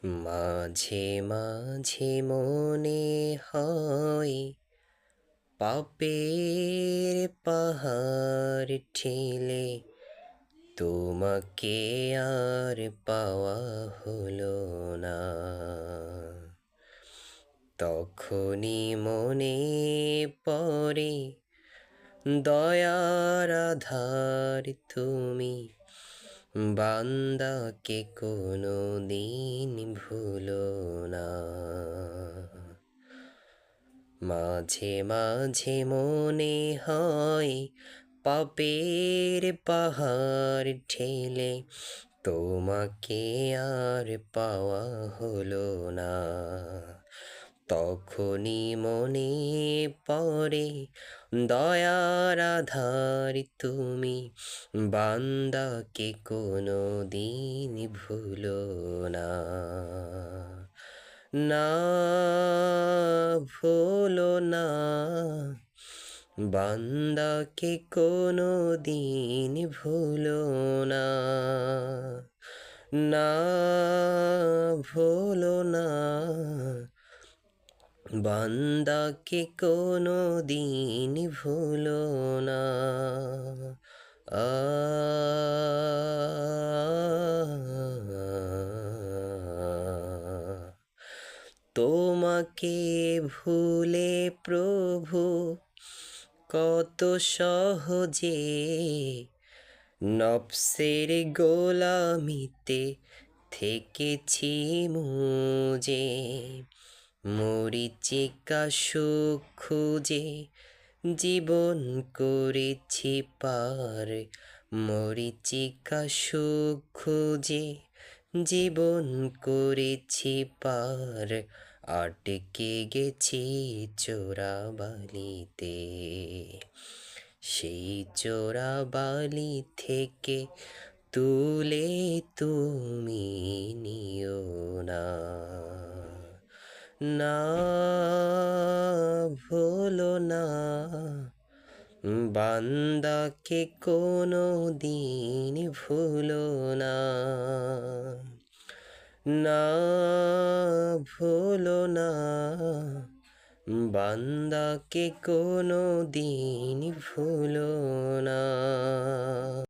মাঝে মাঝে মনে হয় পাপের পাহাড় ঠেলে তোমাকে আর পাওয়া হলো না। তখনই মনে পড়ে দয়ার আধার তুমি, বান্দাকে কোনো দিন ভুলো না। মাঝে মাঝে মনে হয় পাপের পাহাড় ঠেলে তোমাকে আর পাওয়া হলো না। তখনই মনে পড়ে দয়ার আধার তুমি, বান্দাকে কোনো দিন ভুলো না। না ভুলো না, বান্দাকে কোনো দিন ভুলো না। না ভুলো না, বান্দাকে কোনো দিন ভুলো না। আ তোমাকে ভুলে প্রভু কত সহজে নফসের গোলামিতে থেকেছি মুজে। মরিচিকা সুখ খুঁজে জীবন করেছি পার, মরিচিকা সুখ খুঁজে জীবন করেছি পার। আটকে গেছি চোরাবালিতে, সেই চোরাবালি থেকে তুলে তুমি নিও না। না ভুলো না, বান্দাকে কোনো দিন ভুলো না। না ভুলো না, বান্দাকে কোনো দিন ভুলো না।